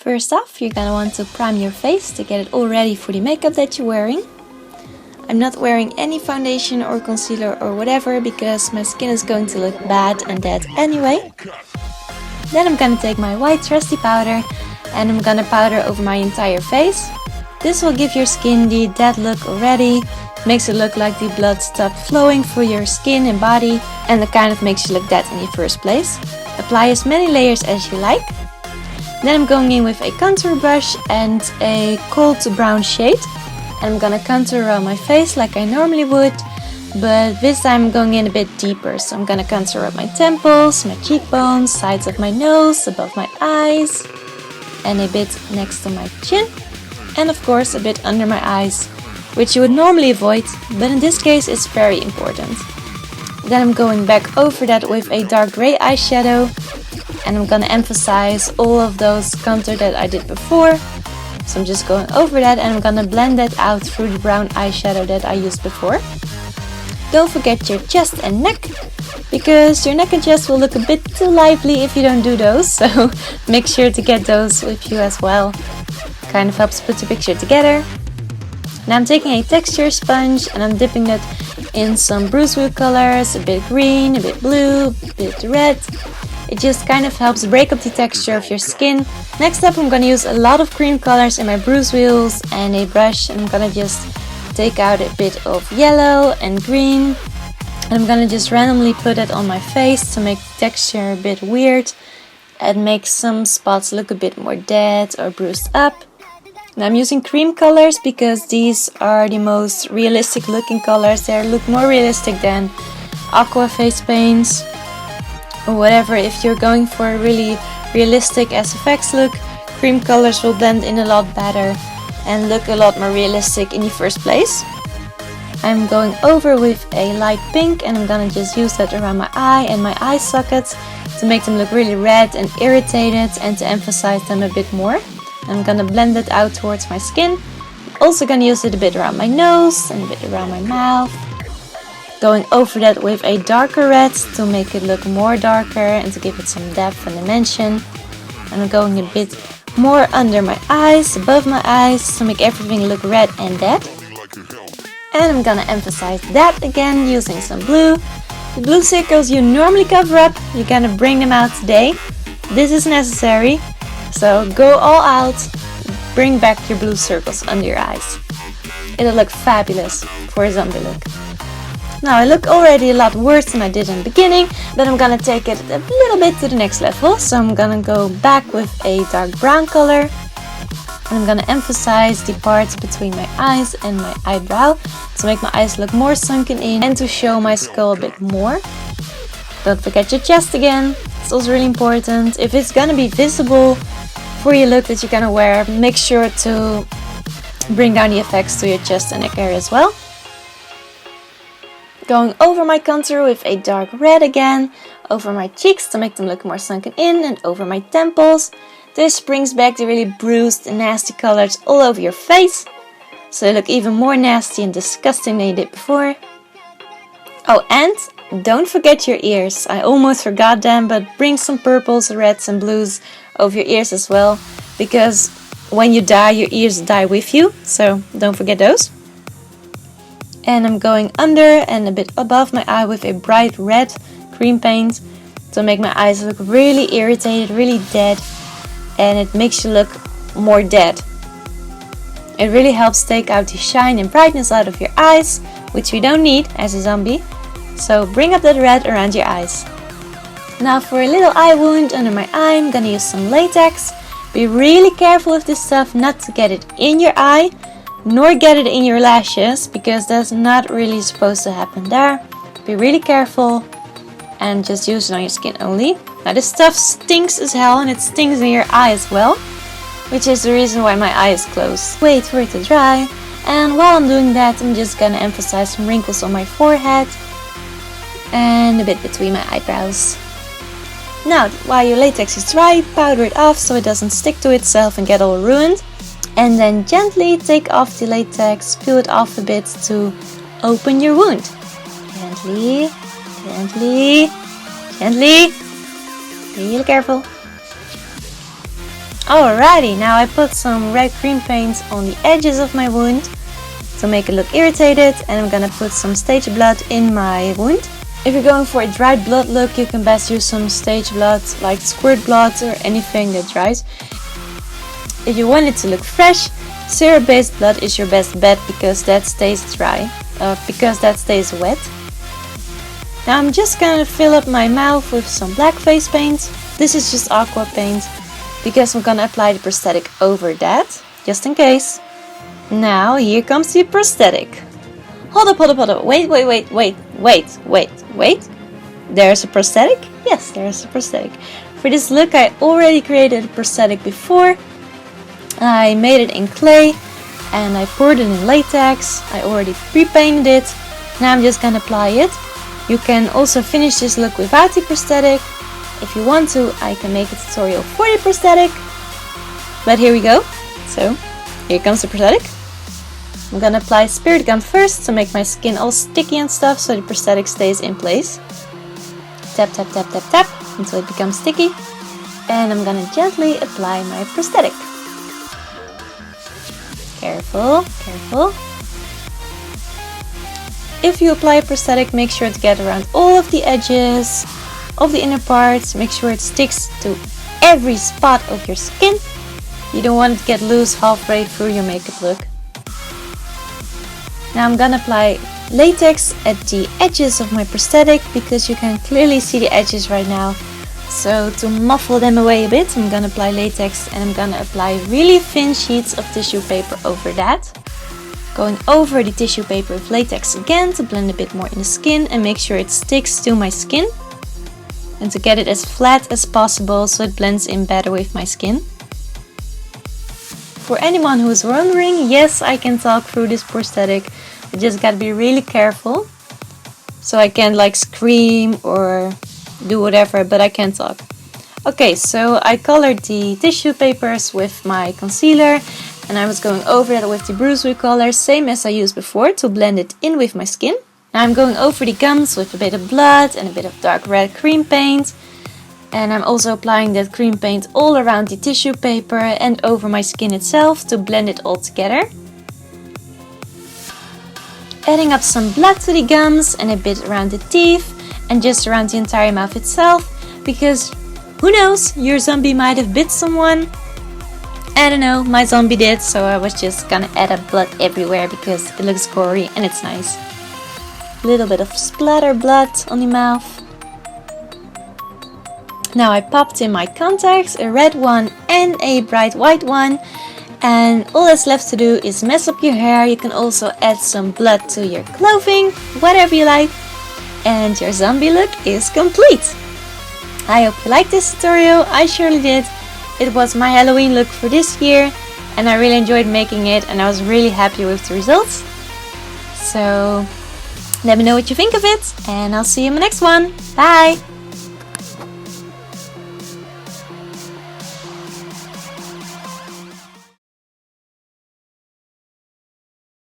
First off, you're gonna want to prime your face to get it all ready for the makeup that you're wearing. I'm not wearing any foundation or concealer or whatever because my skin is going to look bad and dead anyway. Then I'm gonna take my white trusty powder and I'm gonna powder over my entire face. This will give your skin the dead look already, makes it look like the blood stopped flowing through your skin and body, and it kind of makes you look dead in the first place. Apply as many layers as you like. Then I'm going in with a contour brush and a cold brown shade. And I'm gonna contour around my face like I normally would, but this time I'm going in a bit deeper. So I'm gonna contour up my temples, my cheekbones, sides of my nose, above my eyes, and a bit next to my chin. And of course a bit under my eyes, which you would normally avoid, but in this case it's very important. Then I'm going back over that with a dark grey eyeshadow, and I'm gonna emphasize all of those contour that I did before. So I'm just going over that and I'm gonna blend that out through the brown eyeshadow that I used before. Don't forget your chest and neck, because your neck and chest will look a bit too lively if you don't do those, so make sure to get those with you as well. Kind of helps put the picture together. Now I'm taking a texture sponge and I'm dipping that in some brushwood colors, a bit green, a bit blue, a bit red. It just kind of helps break up the texture of your skin. Next up I'm going to use a lot of cream colors in my brush wheels and a brush, and I'm going to just take out a bit of yellow and green. And I'm going to just randomly put it on my face to make the texture a bit weird and make some spots look a bit more dead or bruised up. Now I'm using cream colors because these are the most realistic looking colors. They look more realistic than aqua face paints or whatever. If you're going for a really realistic SFX look, cream colors will blend in a lot better and look a lot more realistic in the first place. I'm going over with a light pink and I'm gonna just use that around my eye and my eye sockets to make them look really red and irritated and to emphasize them a bit more. I'm gonna blend it out towards my skin. Also gonna use it a bit around my nose and a bit around my mouth. Going over that with a darker red to make it look more darker and to give it some depth and dimension. And I'm going a bit more under my eyes, above my eyes, to make everything look red and dead. And I'm gonna emphasize that again using some blue. The blue circles you normally cover up, you're gonna bring them out today. This is necessary. So go all out, bring back your blue circles under your eyes. It'll look fabulous for a zombie look. Now I look already a lot worse than I did in the beginning, but I'm gonna take it a little bit to the next level. So I'm gonna go back with a dark brown color. And I'm gonna emphasize the parts between my eyes and my eyebrow to make my eyes look more sunken in and to show my skull a bit more. Don't forget your chest again. It's also really important. If it's gonna be visible for your look that you're gonna wear, make sure to bring down the effects to your chest and neck area as well. Going over my contour with a dark red again, over my cheeks to make them look more sunken in, and over my temples. This brings back the really bruised and nasty colors all over your face, so they look even more nasty and disgusting than you did before. Oh, and don't forget your ears. I almost forgot them, but bring some purples, reds and blues over your ears as well, because when you die, your ears die with you, so don't forget those. And I'm going under and a bit above my eye with a bright red cream paint to make my eyes look really irritated, really dead, and it makes you look more dead. It really helps take out the shine and brightness out of your eyes, which we don't need as a zombie, so bring up that red around your eyes. Now for a little eye wound under my eye, I'm gonna use some latex. Be really careful with this stuff not to get it in your eye, nor get it in your lashes, because that's not really supposed to happen there. Be really careful and just use it on your skin only. Now this stuff stinks as hell and it stings in your eye as well, which is the reason why my eye is closed. Wait for it to dry, and while I'm doing that I'm just gonna emphasize some wrinkles on my forehead and a bit between my eyebrows. Now while your latex is dry, powder it off so it doesn't stick to itself and get all ruined. And then gently take off the latex, peel it off a bit to open your wound. Gently, gently, gently. Be really careful. Alrighty, now I put some red cream paint on the edges of my wound to make it look irritated, and I'm gonna put some stage blood in my wound. If you're going for a dried blood look, you can best use some stage blood like squirt blood or anything that dries. If you want it to look fresh, syrup-based blood is your best bet because that stays wet. Now I'm just gonna fill up my mouth with some black face paint. This is just aqua paint because I'm gonna apply the prosthetic over that, just in case. Now here comes the prosthetic. Hold up, wait. There's a prosthetic? Yes, there's a prosthetic. For this look I already created a prosthetic before. I made it in clay and I poured it in latex. I already pre-painted it. Now I'm just gonna apply it. You can also finish this look without the prosthetic. If you want to, I can make a tutorial for the prosthetic. But here we go. So, here comes the prosthetic. I'm gonna apply spirit gum first to make my skin all sticky and stuff so the prosthetic stays in place. Tap until it becomes sticky. And I'm gonna gently apply my prosthetic. Careful. If you apply a prosthetic, make sure to get around all of the edges of the inner parts. Make sure it sticks to every spot of your skin. You don't want it to get loose halfway through your makeup look. Now I'm gonna apply latex at the edges of my prosthetic because you can clearly see the edges right now. So to muffle them away a bit, I'm gonna apply latex and I'm gonna apply really thin sheets of tissue paper over that. Going over the tissue paper with latex again to blend a bit more in the skin and make sure it sticks to my skin. And to get it as flat as possible so it blends in better with my skin. For anyone who is wondering, yes, I can talk through this prosthetic. I just gotta be really careful. So I can't like scream or do whatever, but I can talk. Okay, so I colored the tissue papers with my concealer and I was going over that with the bruisewood color, same as I used before, to blend it in with my skin. Now I'm going over the gums with a bit of blood and a bit of dark red cream paint. And I'm also applying that cream paint all around the tissue paper and over my skin itself to blend it all together. Adding up some blood to the gums and a bit around the teeth and just around the entire mouth itself, because who knows, your zombie might have bit someone. I don't know, my zombie did, so I was just gonna add up blood everywhere because it looks gory and it's nice. A little bit of splatter blood on the mouth. Now I popped in my contacts, a red one and a bright white one. And all that's left to do is mess up your hair. You can also add some blood to your clothing, whatever you like. And your zombie look is complete. I hope you liked this tutorial, I surely did. It was my Halloween look for this year and I really enjoyed making it and I was really happy with the results. So let me know what you think of it and I'll see you in the next one. Bye!